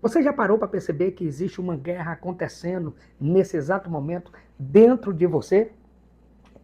Você já parou para perceber que existe uma guerra acontecendo nesse exato momento dentro de você?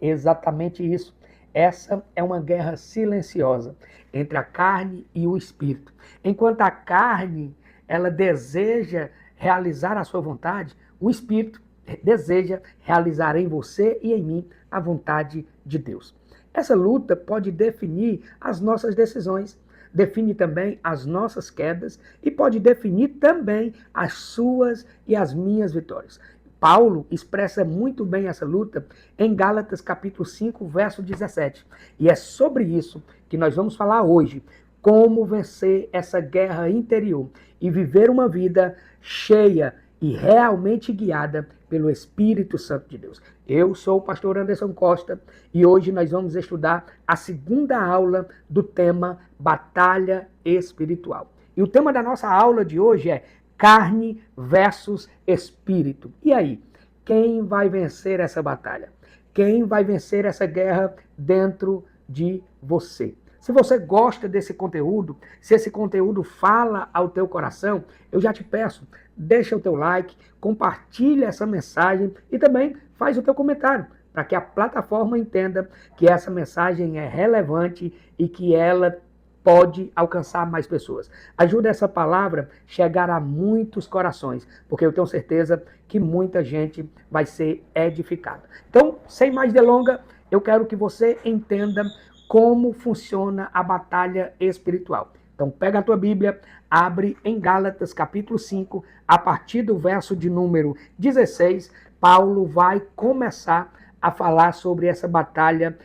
Exatamente isso. Essa é uma guerra silenciosa entre a carne e o espírito. Enquanto a carne, ela deseja realizar a sua vontade, o espírito deseja realizar em você e em mim a vontade de Deus. Essa luta pode definir as nossas decisões, define também as nossas quedas e pode definir também as suas e as minhas vitórias. Paulo expressa muito bem essa luta em Gálatas capítulo 5, verso 17. E é sobre isso que nós vamos falar hoje, como vencer essa guerra interior e viver uma vida cheia e realmente guiada pelo Espírito Santo de Deus. Eu sou o pastor Anderson Costa e hoje nós vamos estudar a segunda aula do tema Batalha Espiritual. E o tema da nossa aula de hoje é carne versus espírito. E aí, quem vai vencer essa batalha? Quem vai vencer essa guerra dentro de você? Se você gosta desse conteúdo, se esse conteúdo fala ao teu coração, eu já te peço, deixa o teu like, compartilha essa mensagem e também faz o teu comentário, para que a plataforma entenda que essa mensagem é relevante e que ela pode alcançar mais pessoas. Ajuda essa palavra a chegar a muitos corações, porque eu tenho certeza que muita gente vai ser edificada. Então, sem mais delongas, eu quero que você entenda como funciona a batalha espiritual. Então, pega a tua Bíblia, abre em Gálatas capítulo 5, a partir do verso de número 16, Paulo vai começar a falar sobre essa batalha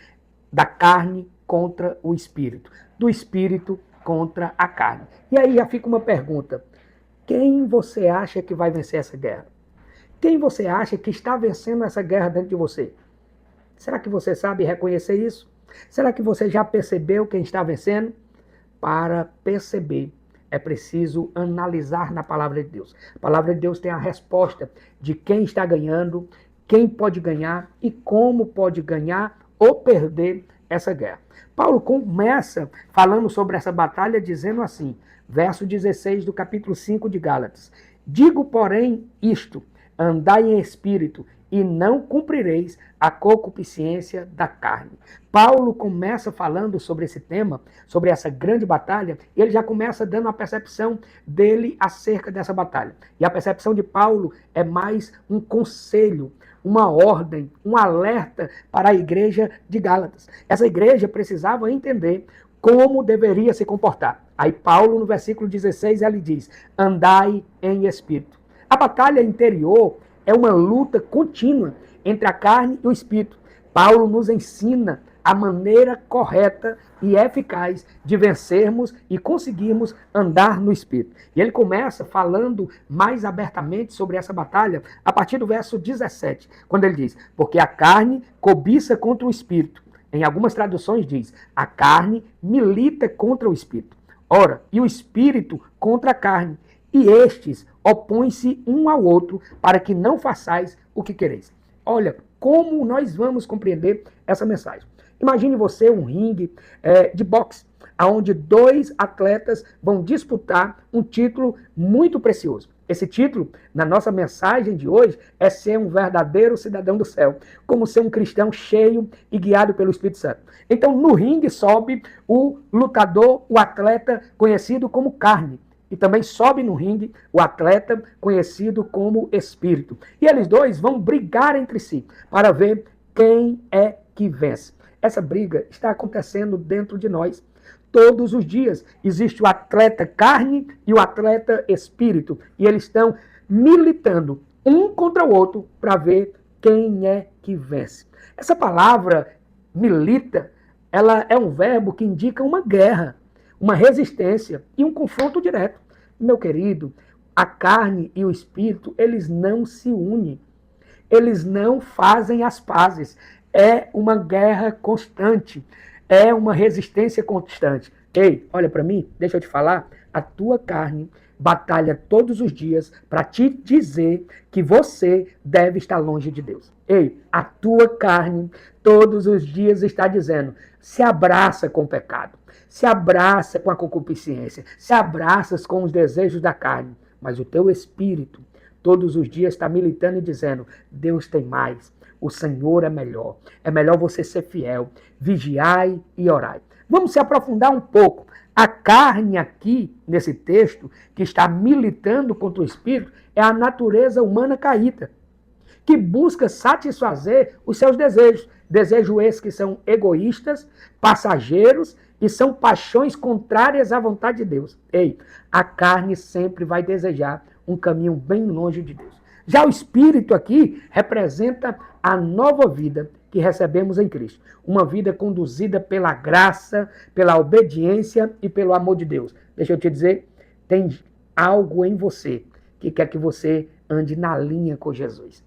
da carne contra o espírito, do espírito contra a carne. E aí já fica uma pergunta: quem você acha que vai vencer essa guerra? Quem você acha que está vencendo essa guerra dentro de você? Será que você sabe reconhecer isso? Será que você já percebeu quem está vencendo? Para perceber, é preciso analisar na palavra de Deus. A palavra de Deus tem a resposta de quem está ganhando, quem pode ganhar e como pode ganhar ou perder essa guerra. Paulo começa falando sobre essa batalha dizendo assim, verso 16 do capítulo 5 de Gálatas: digo, porém, isto, andai em espírito, e não cumprireis a concupiscência da carne. Paulo começa falando sobre esse tema, sobre essa grande batalha, e ele já começa dando a percepção dele acerca dessa batalha. E a percepção de Paulo é mais um conselho, uma ordem, um alerta para a igreja de Gálatas. Essa igreja precisava entender como deveria se comportar. Aí Paulo, no versículo 16, ele diz: andai em espírito. A batalha interior é uma luta contínua entre a carne e o espírito. Paulo nos ensina a maneira correta e eficaz de vencermos e conseguirmos andar no espírito. E ele começa falando mais abertamente sobre essa batalha a partir do verso 17, quando ele diz: porque a carne cobiça contra o espírito. Em algumas traduções diz: a carne milita contra o espírito. Ora, e o espírito contra a carne. E estes opõem-se um ao outro para que não façais o que quereis. Olha, como nós vamos compreender essa mensagem. Imagine você um ringue de boxe, onde dois atletas vão disputar um título muito precioso. Esse título, na nossa mensagem de hoje, é ser um verdadeiro cidadão do céu, como ser um cristão cheio e guiado pelo Espírito Santo. Então, no ringue sobe o lutador, o atleta conhecido como carne. E também sobe no ringue o atleta conhecido como espírito. E eles dois vão brigar entre si para ver quem é que vence. Essa briga está acontecendo dentro de nós. Todos os dias existe o atleta carne e o atleta espírito. E eles estão militando um contra o outro para ver quem é que vence. Essa palavra milita, ela é um verbo que indica uma guerra, uma resistência e um confronto direto. Meu querido, a carne e o espírito, eles não se unem. Eles não fazem as pazes. É uma guerra constante. É uma resistência constante. Ei, olha para mim, deixa eu te falar. A tua carne batalha todos os dias para te dizer que você deve estar longe de Deus. Ei, a tua carne todos os dias está dizendo: se abraça com o pecado, se abraça com a concupiscência, se abraça com os desejos da carne. mas o teu espírito todos os dias está militando e dizendo, Deus tem mais, o Senhor é melhor você ser fiel, vigiai e orai. Vamos se aprofundar um pouco. A carne aqui, nesse texto, que está militando contra o espírito, é a natureza humana caída, que busca satisfazer os seus desejos. Desejos esses que são egoístas, passageiros e são paixões contrárias à vontade de Deus. Ei, a carne sempre vai desejar um caminho bem longe de Deus. Já o Espírito aqui representa a nova vida que recebemos em Cristo. Uma vida conduzida pela graça, pela obediência e pelo amor de Deus. Deixa eu te dizer, tem algo em você que quer que você ande na linha com Jesus.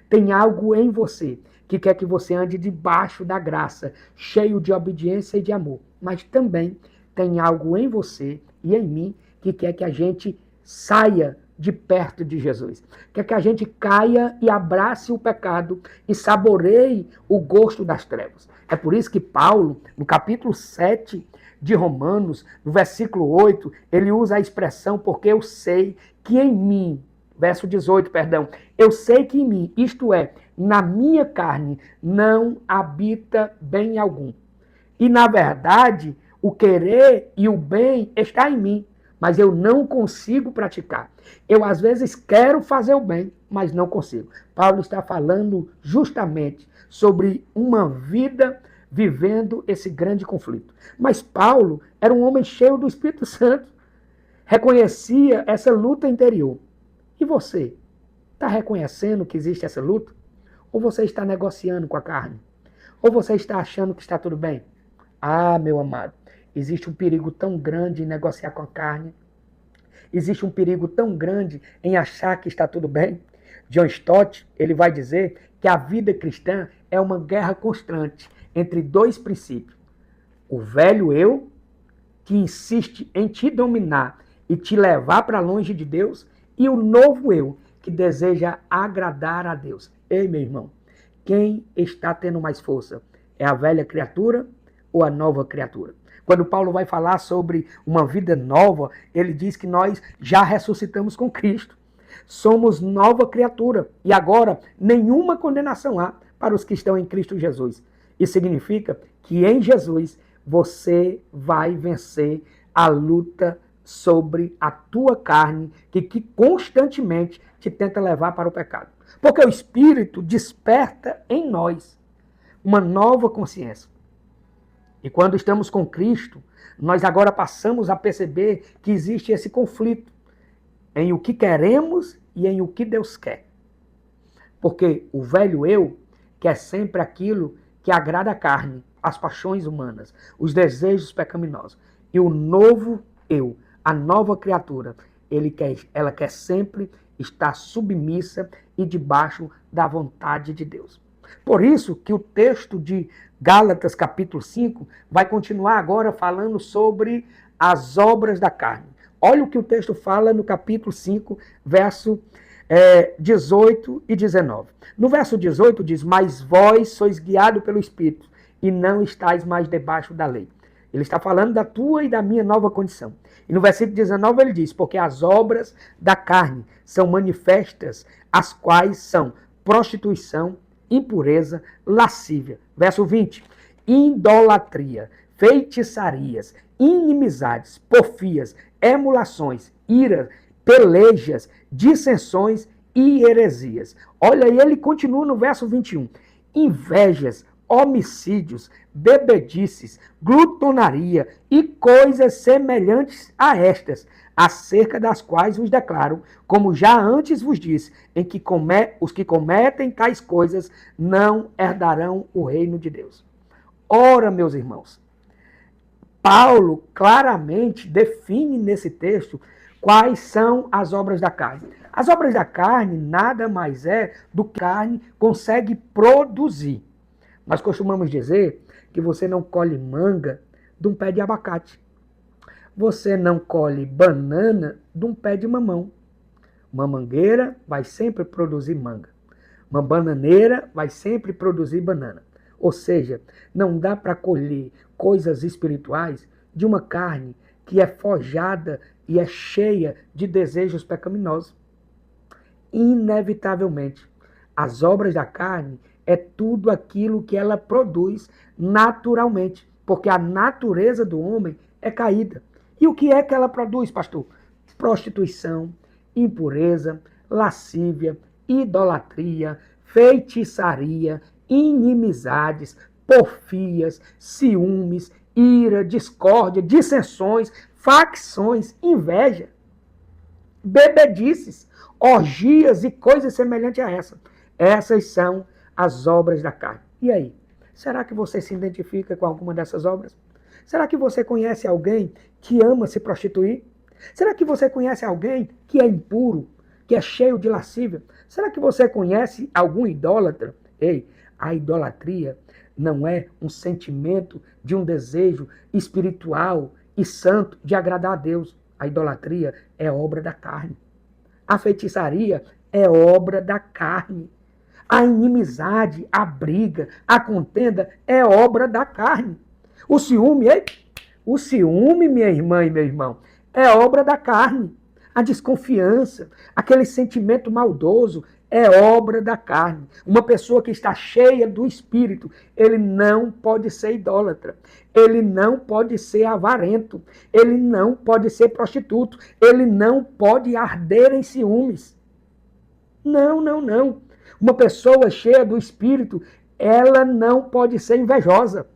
Tem algo em você que quer que você ande debaixo da graça, cheio de obediência e de amor. Mas também tem algo em você e em mim que quer que a gente saia de perto de Jesus. Quer que a gente caia e abrace o pecado e saboreie o gosto das trevas. É por isso que Paulo, no capítulo 7 de Romanos, no versículo 8, ele usa a expressão porque eu sei que em mim, verso 18, perdão, eu sei que em mim, isto é, na minha carne, não habita bem algum. E, na verdade, o querer e o bem está em mim, mas eu não consigo praticar. Eu, às vezes, quero fazer o bem, mas não consigo. Paulo está falando justamente sobre uma vida vivendo esse grande conflito. Mas Paulo era um homem cheio do Espírito Santo, reconhecia essa luta interior. E você, está reconhecendo que existe essa luta? Ou você está negociando com a carne? Ou você está achando que está tudo bem? Ah, meu amado, existe um perigo tão grande em negociar com a carne. Existe um perigo tão grande em achar que está tudo bem. John Stott, ele vai dizer que a vida cristã é uma guerra constante entre dois princípios. O velho eu, que insiste em te dominar e te levar para longe de Deus, e o novo eu, que deseja agradar a Deus. Ei, meu irmão, quem está tendo mais força? É a velha criatura ou a nova criatura? Quando Paulo vai falar sobre uma vida nova, ele diz que nós já ressuscitamos com Cristo. Somos nova criatura. E agora, nenhuma condenação há para os que estão em Cristo Jesus. Isso significa que em Jesus você vai vencer a luta sobre a tua carne, que constantemente te tenta levar para o pecado. Porque o Espírito desperta em nós uma nova consciência. E quando estamos com Cristo, nós agora passamos a perceber que existe esse conflito em o que queremos e em o que Deus quer. Porque o velho eu quer sempre aquilo que agrada a carne, as paixões humanas, os desejos pecaminosos. E o novo eu, a nova criatura, ela quer sempre estar submissa e debaixo da vontade de Deus. Por isso que o texto de Gálatas capítulo 5 vai continuar agora falando sobre as obras da carne. Olha o que o texto fala no capítulo 5, verso 18 e 19. No verso 18 diz, mas vós sois guiados pelo Espírito e não estáis mais debaixo da lei. Ele está falando da tua e da minha nova condição. E no versículo 19 ele diz, porque as obras da carne são manifestas, as quais são prostituição, impureza, lascívia. Verso 20, idolatria, feitiçarias, inimizades, porfias, emulações, ira, pelejas, dissensões e heresias. Olha, e ele continua no verso 21. Invejas, homicídios, bebedices, glutonaria e coisas semelhantes a estas, acerca das quais vos declaro, como já antes vos disse, em que os que cometem tais coisas não herdarão o reino de Deus. Ora, meus irmãos, Paulo claramente define nesse texto quais são as obras da carne. As obras da carne nada mais é do que a carne consegue produzir. Nós costumamos dizer que você não colhe manga de um pé de abacate. Você não colhe banana de um pé de mamão. Uma mangueira vai sempre produzir manga. Uma bananeira vai sempre produzir banana. Ou seja, não dá para colher coisas espirituais de uma carne que é forjada e é cheia de desejos pecaminosos. Inevitavelmente, as obras da carne é tudo aquilo que ela produz naturalmente, porque a natureza do homem é caída. E o que é que ela produz, pastor? Prostituição, impureza, lascívia, idolatria, feitiçaria, inimizades, porfias, ciúmes, ira, discórdia, dissensões, facções, inveja, bebedices, orgias e coisas semelhantes a essa. Essas são as obras da carne. E aí? Será que você se identifica com alguma dessas obras? Será que você conhece alguém que ama se prostituir? Será que você conhece alguém que é impuro, que é cheio de lascívia? Será que você conhece algum idólatra? Ei, a idolatria não é um sentimento de um desejo espiritual e santo de agradar a Deus. A idolatria é obra da carne. A feitiçaria é obra da carne. A inimizade, a briga, a contenda é obra da carne. O ciúme, minha irmã e meu irmão, é obra da carne. A desconfiança, aquele sentimento maldoso, é obra da carne. Uma pessoa que está cheia do Espírito, ele não pode ser idólatra, ele não pode ser avarento, ele não pode ser prostituto, ele não pode arder em ciúmes. Não, não, não. Uma pessoa cheia do Espírito, ela não pode ser invejosa.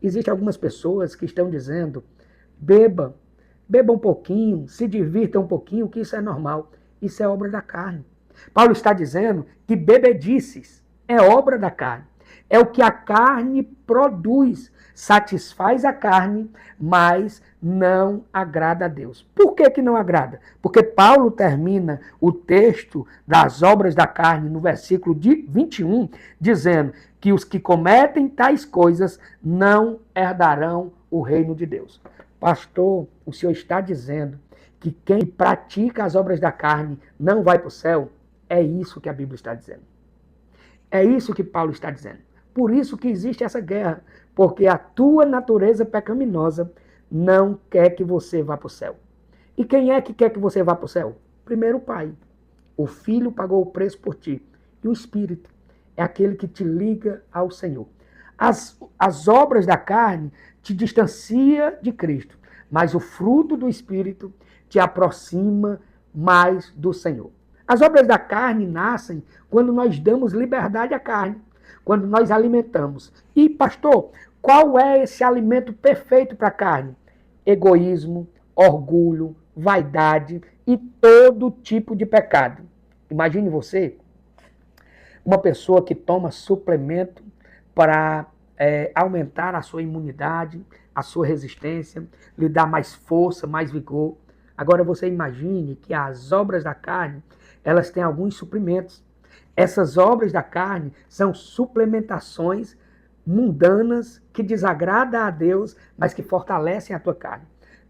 Existem algumas pessoas que estão dizendo, beba um pouquinho, se divirta um pouquinho, que isso é normal. Isso é obra da carne. Paulo está dizendo que bebedices é obra da carne. É o que a carne produz. Satisfaz a carne, mas não agrada a Deus. Por que que não agrada? Porque Paulo termina o texto das obras da carne no versículo 21, dizendo que os que cometem tais coisas não herdarão o reino de Deus. Pastor, o senhor está dizendo que quem pratica as obras da carne não vai para o céu? É isso que a Bíblia está dizendo. É isso que Paulo está dizendo. Por isso que existe essa guerra, porque a tua natureza pecaminosa não quer que você vá para o céu. E quem é que quer que você vá para o céu? Primeiro o Pai. O Filho pagou o preço por ti. E o Espírito é aquele que te liga ao Senhor. As obras da carne te distancia de Cristo, mas o fruto do Espírito te aproxima mais do Senhor. As obras da carne nascem quando nós damos liberdade à carne, quando nós alimentamos. E, pastor, qual é esse alimento perfeito para a carne? Egoísmo, orgulho, vaidade e todo tipo de pecado. Imagine você, uma pessoa que toma suplemento para aumentar a sua imunidade, a sua resistência, lhe dar mais força, mais vigor. Agora você imagine que as obras da carne, elas têm alguns suprimentos. Essas obras da carne são suplementações mundanas que desagradam a Deus, mas que fortalecem a tua carne.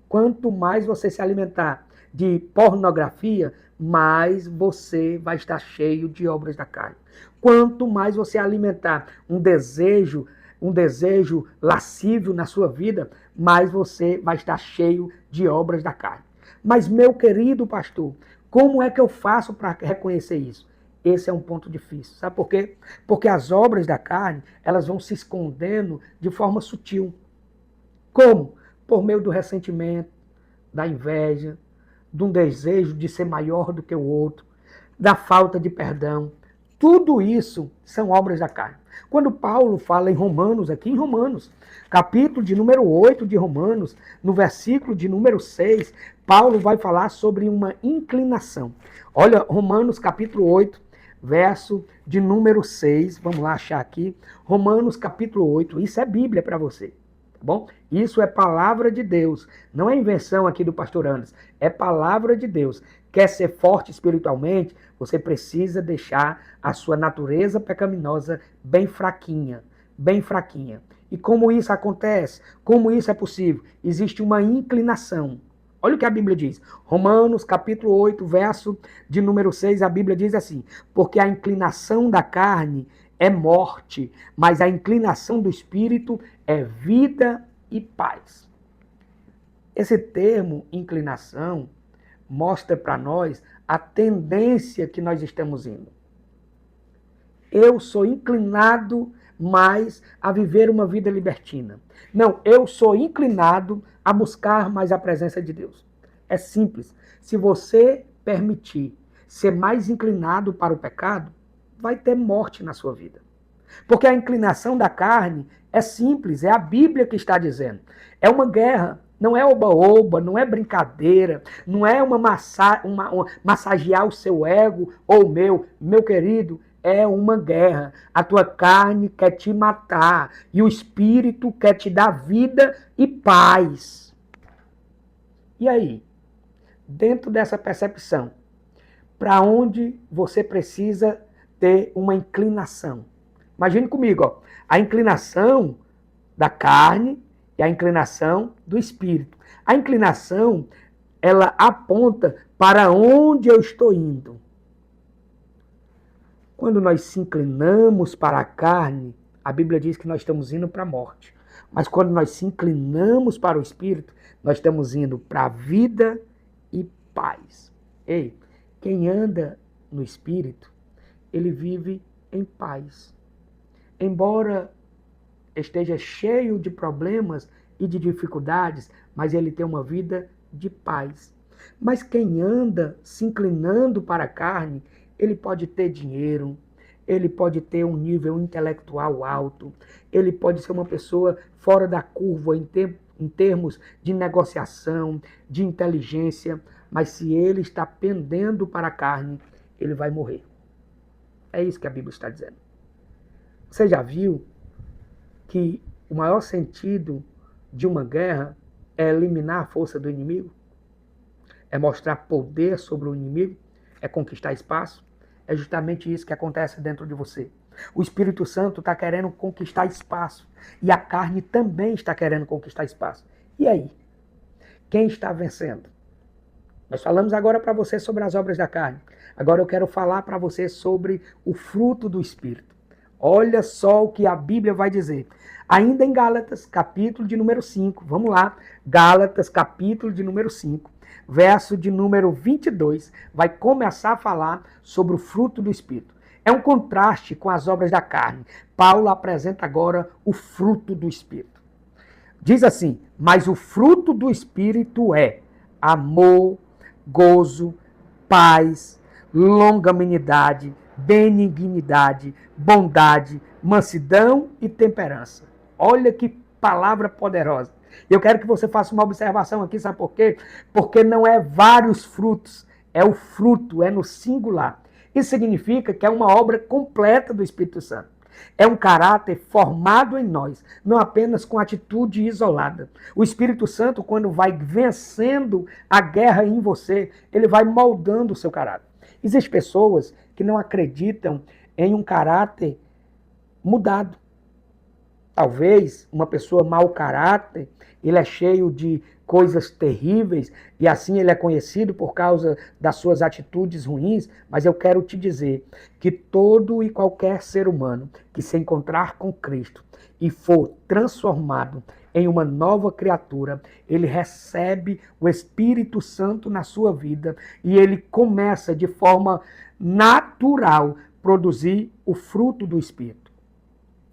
Quanto mais você se alimentar de pornografia, mais você vai estar cheio de obras da carne. Quanto mais você alimentar um desejo lascívio na sua vida, mais você vai estar cheio de obras da carne. Mas, meu querido pastor, como é que eu faço para reconhecer isso? Esse é um ponto difícil. Sabe por quê? Porque as obras da carne, elas vão se escondendo de forma sutil. Como? Por meio do ressentimento, da inveja, de um desejo de ser maior do que o outro, da falta de perdão. Tudo isso são obras da carne. Quando Paulo fala em Romanos, aqui em Romanos, capítulo de número 8 de Romanos, no versículo de número 6, Paulo vai falar sobre uma inclinação. Olha, Romanos capítulo 8, verso de número 6, vamos lá achar aqui, Romanos capítulo 8, isso é Bíblia para você, tá bom? Isso é palavra de Deus, não é invenção aqui do pastor Anderson, é palavra de Deus. Quer ser forte espiritualmente, você precisa deixar a sua natureza pecaminosa bem fraquinha, bem fraquinha. E como isso acontece? Como isso é possível? Existe uma inclinação. Olha o que a Bíblia diz. Romanos, capítulo 8, verso de número 6, a Bíblia diz assim: porque a inclinação da carne é morte, mas a inclinação do espírito é vida e paz. Esse termo inclinação mostra para nós a tendência que nós estamos indo. Eu sou inclinado mais a viver uma vida libertina. Não, eu sou inclinado a buscar mais a presença de Deus. É simples. Se você permitir ser mais inclinado para o pecado, vai ter morte na sua vida. Porque a inclinação da carne é simples, é a Bíblia que está dizendo. É uma guerra, não é oba-oba, não é brincadeira, não é massagear o seu ego ou o meu querido, é uma guerra. A tua carne quer te matar e o espírito quer te dar vida e paz. E aí, dentro dessa percepção, para onde você precisa ter uma inclinação? Imagine comigo, ó, a inclinação da carne e a inclinação do espírito. A inclinação, ela aponta para onde eu estou indo. Quando nós se inclinamos para a carne, a Bíblia diz que nós estamos indo para a morte. Mas quando nós se inclinamos para o espírito, nós estamos indo para a vida e paz. Ei, quem anda no espírito, ele vive em paz. Embora esteja cheio de problemas e de dificuldades, mas ele tem uma vida de paz. Mas quem anda se inclinando para a carne, ele pode ter dinheiro, ele pode ter um nível intelectual alto, ele pode ser uma pessoa fora da curva em termos de negociação, de inteligência, mas se ele está pendendo para a carne, ele vai morrer. É isso que a Bíblia está dizendo. Você já viu que o maior sentido de uma guerra é eliminar a força do inimigo? É mostrar poder sobre o inimigo? É conquistar espaço? É justamente isso que acontece dentro de você. O Espírito Santo está querendo conquistar espaço. E a carne também está querendo conquistar espaço. E aí? Quem está vencendo? Nós falamos agora para você sobre as obras da carne. Agora eu quero falar para você sobre o fruto do Espírito. Olha só o que a Bíblia vai dizer. Ainda em Gálatas, capítulo de número 5. Vamos lá. Gálatas, capítulo de número 5. Verso de número 22. Vai começar a falar sobre o fruto do Espírito. É um contraste com as obras da carne. Paulo apresenta agora o fruto do Espírito. Diz assim, mas o fruto do Espírito é amor, gozo, paz, longanimidade, benignidade, bondade, mansidão e temperança. Olha que palavra poderosa. Eu quero que você faça uma observação aqui, sabe por quê? Porque não é vários frutos, é o fruto, é no singular. Isso significa que é uma obra completa do Espírito Santo. É um caráter formado em nós, não apenas com atitude isolada. O Espírito Santo, quando vai vencendo a guerra em você, ele vai moldando o seu caráter. Existem pessoas que não acreditam em um caráter mudado. Talvez uma pessoa mau caráter, ele é cheio de coisas terríveis e assim ele é conhecido por causa das suas atitudes ruins, mas eu quero te dizer que todo e qualquer ser humano que se encontrar com Cristo e for transformado em uma nova criatura, ele recebe o Espírito Santo na sua vida e ele começa de forma natural produzir o fruto do Espírito.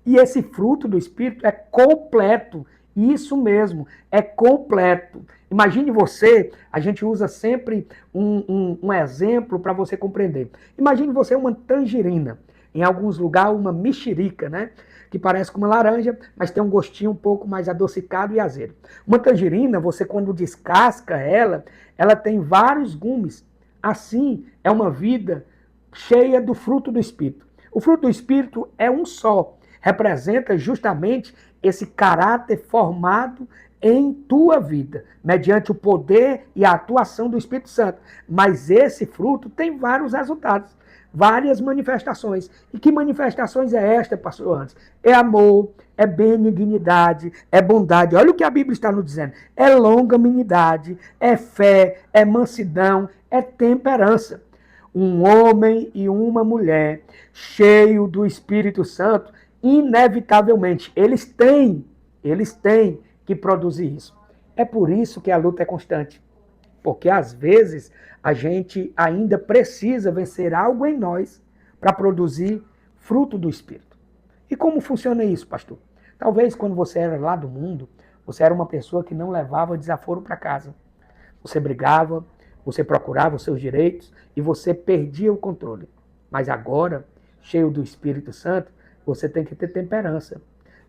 E esse fruto do Espírito é completo. Isso mesmo, é completo. Imagine você, a gente usa sempre um exemplo para você compreender. Imagine você uma tangerina, em alguns lugares uma mexerica, né? Que parece com uma laranja, mas tem um gostinho um pouco mais adocicado e azedo. Uma tangerina, você quando descasca ela, ela tem vários gumes. Assim, é uma vida cheia do fruto do Espírito. O fruto do Espírito é um só. Representa justamente esse caráter formado em tua vida, mediante o poder e a atuação do Espírito Santo. Mas esse fruto tem vários resultados, várias manifestações. E que manifestações é esta, pastor Anderson? É amor, é benignidade, é bondade. Olha o que a Bíblia está nos dizendo. É longanimidade, é fé, é mansidão, é temperança. Um homem e uma mulher cheio do Espírito Santo, inevitavelmente, eles têm que produzir isso. É por isso que a luta é constante. Porque às vezes a gente ainda precisa vencer algo em nós para produzir fruto do Espírito. E como funciona isso, pastor? Talvez quando você era lá do mundo, você era uma pessoa que não levava desaforo para casa. Você brigava, você procurava os seus direitos e você perdia o controle. Mas agora, cheio do Espírito Santo, você tem que ter temperança.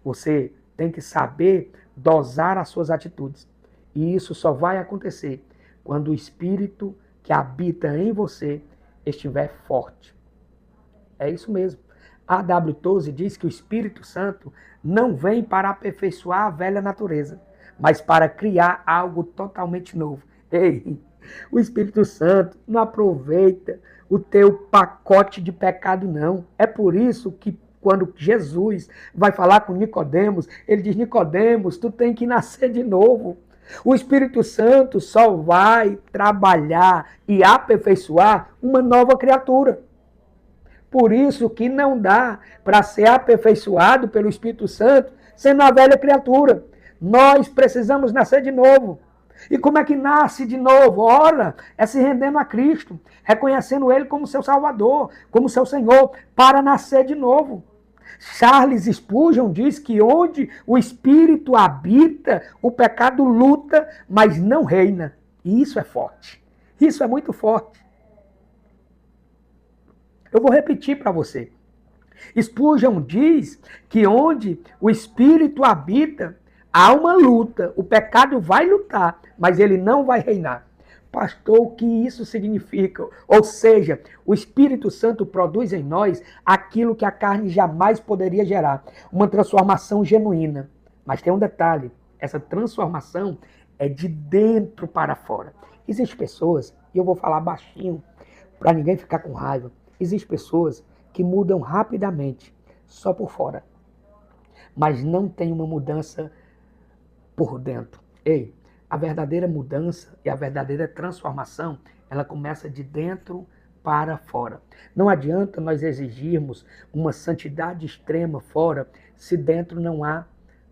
Você tem que saber dosar as suas atitudes. E isso só vai acontecer quando o Espírito que habita em você estiver forte. É isso mesmo. A W. Tozer diz que o Espírito Santo não vem para aperfeiçoar a velha natureza, mas para criar algo totalmente novo. Ei, o Espírito Santo não aproveita o teu pacote de pecado, não. É por isso que quando Jesus vai falar com Nicodemos, ele diz: Nicodemos, tu tem que nascer de novo. O Espírito Santo só vai trabalhar e aperfeiçoar uma nova criatura. Por isso que não dá para ser aperfeiçoado pelo Espírito Santo sendo uma velha criatura. Nós precisamos nascer de novo. E como é que nasce de novo? Ora, é se rendendo a Cristo, reconhecendo Ele como seu Salvador, como seu Senhor, para nascer de novo. Charles Spurgeon diz que onde o Espírito habita, o pecado luta, mas não reina. E isso é forte. Isso é muito forte. Eu vou repetir para você. Spurgeon diz que onde o Espírito habita, há uma luta. O pecado vai lutar, mas ele não vai reinar. Pastor, o que isso significa? Ou seja, o Espírito Santo produz em nós aquilo que a carne jamais poderia gerar. Uma transformação genuína. Mas tem um detalhe. Essa transformação é de dentro para fora. Existem pessoas, e eu vou falar baixinho, para ninguém ficar com raiva. Existem pessoas que mudam rapidamente, só por fora, mas não tem uma mudança por dentro. Ei, a verdadeira mudança e a verdadeira transformação, ela começa de dentro para fora. Não adianta nós exigirmos uma santidade extrema fora se dentro não há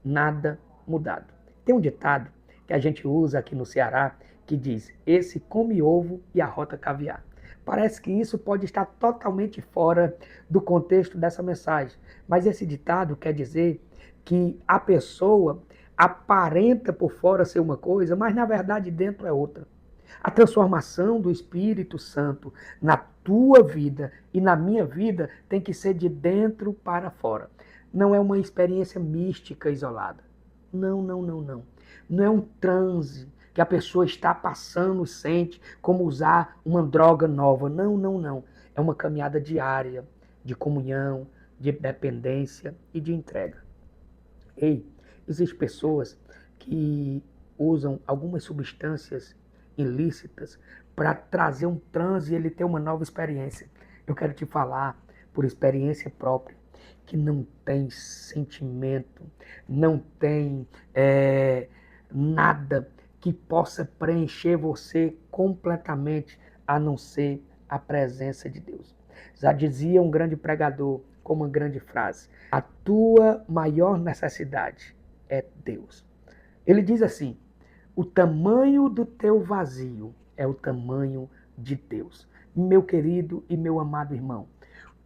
nada mudado. Tem um ditado que a gente usa aqui no Ceará que diz: esse come ovo e arrota caviar. Parece que isso pode estar totalmente fora do contexto dessa mensagem. Mas esse ditado quer dizer que a pessoa aparenta por fora ser uma coisa, mas na verdade dentro é outra. A transformação do Espírito Santo na tua vida e na minha vida tem que ser de dentro para fora. Não é uma experiência mística isolada. Não, não, não, não. Não é um transe que a pessoa está passando e sente como usar uma droga nova. Não, não, não. É uma caminhada diária de comunhão, de dependência e de entrega. Ei, existem pessoas que usam algumas substâncias ilícitas para trazer um transe e ele ter uma nova experiência. Eu quero te falar, por experiência própria, que não tem sentimento, não tem nada que possa preencher você completamente, a não ser a presença de Deus. Já dizia um grande pregador com uma grande frase: a tua maior necessidade é Deus. Ele diz assim: o tamanho do teu vazio é o tamanho de Deus. Meu querido e meu amado irmão,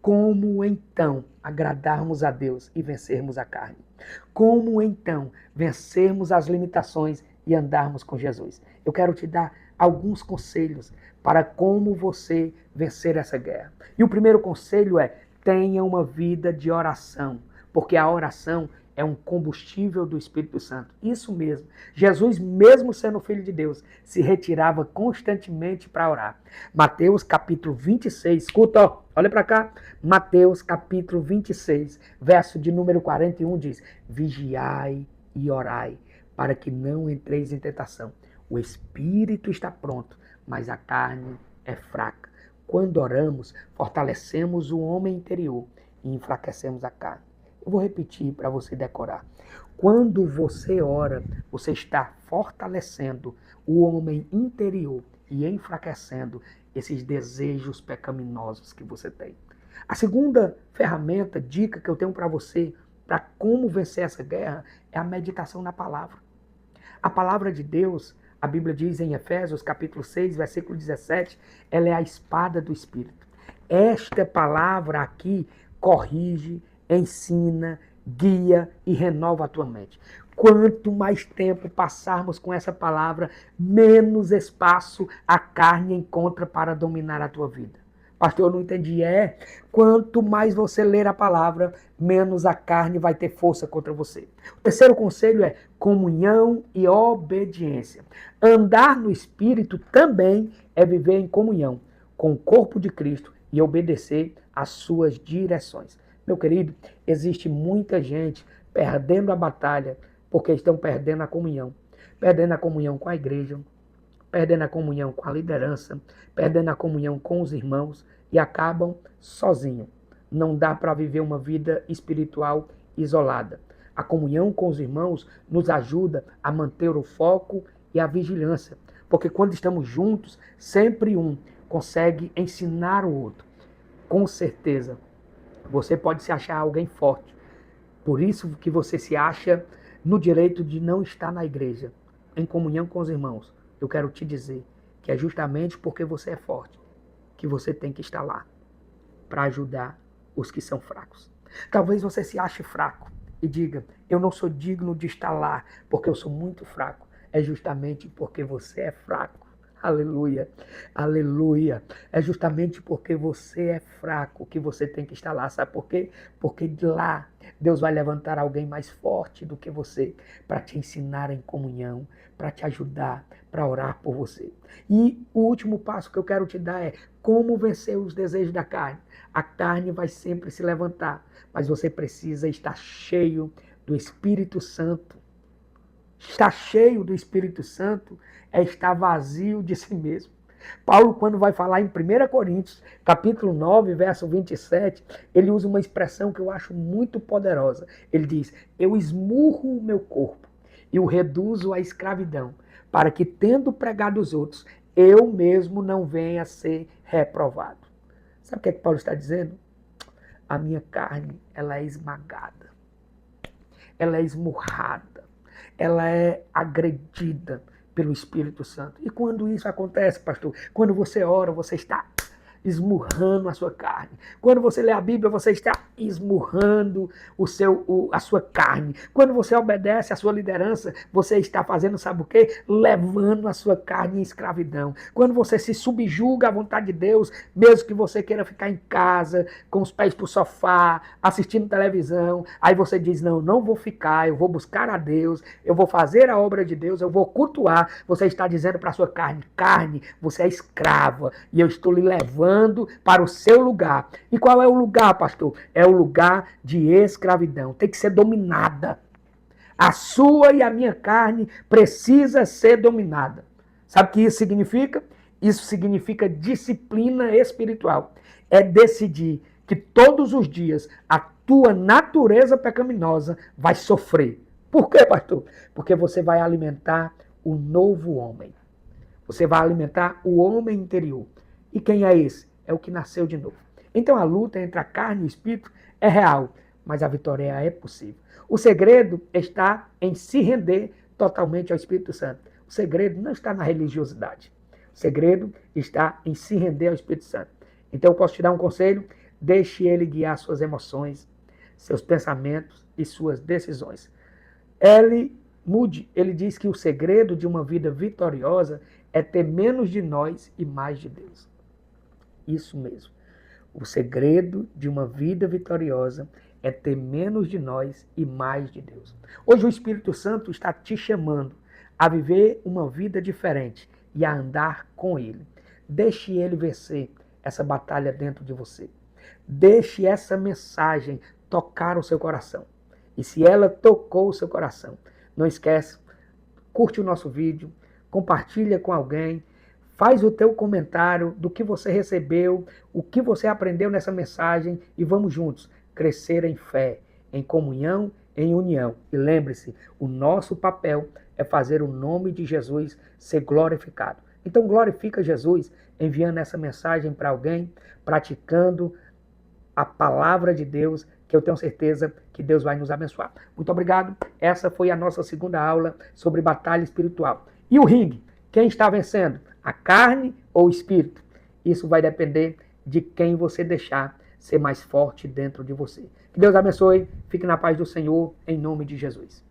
como então agradarmos a Deus e vencermos a carne? Como então vencermos as limitações e andarmos com Jesus? Eu quero te dar alguns conselhos para como você vencer essa guerra. E o primeiro conselho é: tenha uma vida de oração, porque a oração é um combustível do Espírito Santo. Isso mesmo. Jesus, mesmo sendo filho de Deus, se retirava constantemente para orar. Mateus capítulo 26, escuta, ó, olha para cá. Mateus capítulo 26, verso de número 41 diz: vigiai e orai, para que não entreis em tentação. O espírito está pronto, mas a carne é fraca. Quando oramos, fortalecemos o homem interior e enfraquecemos a carne. Eu vou repetir para você decorar. Quando você ora, você está fortalecendo o homem interior e enfraquecendo esses desejos pecaminosos que você tem. A segunda ferramenta, dica que eu tenho para você, para como vencer essa guerra, é a meditação na palavra. A palavra de Deus, a Bíblia diz em Efésios capítulo 6, versículo 17, ela é a espada do Espírito. Esta palavra aqui corrige, ensina, guia e renova a tua mente. Quanto mais tempo passarmos com essa palavra, menos espaço a carne encontra para dominar a tua vida. Pastor, eu não entendi. Quanto mais você ler a palavra, menos a carne vai ter força contra você. O terceiro conselho é comunhão e obediência. Andar no Espírito também é viver em comunhão com o corpo de Cristo e obedecer às suas direções. Meu querido, existe muita gente perdendo a batalha porque estão perdendo a comunhão. Perdendo a comunhão com a igreja, perdendo a comunhão com a liderança, perdendo a comunhão com os irmãos e acabam sozinhos. Não dá para viver uma vida espiritual isolada. A comunhão com os irmãos nos ajuda a manter o foco e a vigilância, porque quando estamos juntos, sempre um consegue ensinar o outro. Com certeza, você pode se achar alguém forte. Por isso que você se acha no direito de não estar na igreja, em comunhão com os irmãos. Eu quero te dizer que é justamente porque você é forte que você tem que estar lá para ajudar os que são fracos. Talvez você se ache fraco e diga, eu não sou digno de estar lá porque eu sou muito fraco. É justamente porque você é fraco. Aleluia, aleluia. É justamente porque você é fraco que você tem que estar lá. Sabe por quê? Porque de lá Deus vai levantar alguém mais forte do que você para te ensinar em comunhão, para te ajudar, para orar por você. E o último passo que eu quero te dar é como vencer os desejos da carne. A carne vai sempre se levantar, mas você precisa estar cheio do Espírito Santo. Estar cheio do Espírito Santo é estar vazio de si mesmo. Paulo, quando vai falar em 1 Coríntios, capítulo 9, verso 27, ele usa uma expressão que eu acho muito poderosa. Ele diz, eu esmurro o meu corpo e o reduzo à escravidão, para que, tendo pregado os outros, eu mesmo não venha a ser reprovado. Sabe o que Paulo está dizendo? A minha carne, ela é esmagada, ela é esmurrada, ela é agredida pelo Espírito Santo. E quando isso acontece, pastor? Quando você ora, você está esmurrando a sua carne. Quando você lê a Bíblia, você está esmurrando a sua carne. Quando você obedece à sua liderança, você está fazendo, sabe o quê? Levando a sua carne em escravidão. Quando você se subjuga à vontade de Deus, mesmo que você queira ficar em casa, com os pés pro sofá, assistindo televisão, aí você diz, não vou ficar, eu vou buscar a Deus, eu vou fazer a obra de Deus, eu vou cultuar. Você está dizendo para a sua carne, você é escrava, e eu estou lhe levando para o seu lugar. E qual é o lugar, pastor? É o lugar de escravidão. Tem que ser dominada. A sua e a minha carne precisa ser dominada. Sabe o que isso significa? Isso significa disciplina espiritual. É decidir que todos os dias a tua natureza pecaminosa vai sofrer. Por quê, pastor? Porque você vai alimentar o novo homem. Você vai alimentar o homem interior. E quem é esse? É o que nasceu de novo. Então a luta entre a carne e o espírito é real, mas a vitória é possível. O segredo está em se render totalmente ao Espírito Santo. O segredo não está na religiosidade. O segredo está em se render ao Espírito Santo. Então eu posso te dar um conselho? Deixe ele guiar suas emoções, seus pensamentos e suas decisões. L. Moody, ele diz que o segredo de uma vida vitoriosa é ter menos de nós e mais de Deus. Isso mesmo. O segredo de uma vida vitoriosa é ter menos de nós e mais de Deus. Hoje o Espírito Santo está te chamando a viver uma vida diferente e a andar com Ele. Deixe Ele vencer essa batalha dentro de você. Deixe essa mensagem tocar o seu coração. E se ela tocou o seu coração, não esquece, curte o nosso vídeo, compartilha com alguém, faz o teu comentário do que você recebeu, o que você aprendeu nessa mensagem e vamos juntos crescer em fé, em comunhão, em união. E lembre-se, o nosso papel é fazer o nome de Jesus ser glorificado. Então glorifica Jesus enviando essa mensagem para alguém, praticando a palavra de Deus que eu tenho certeza que Deus vai nos abençoar. Muito obrigado. Essa foi a nossa segunda aula sobre batalha espiritual. E o ringue? Quem está vencendo? A carne ou o espírito? Isso vai depender de quem você deixar ser mais forte dentro de você. Que Deus abençoe. Fique na paz do Senhor, em nome de Jesus.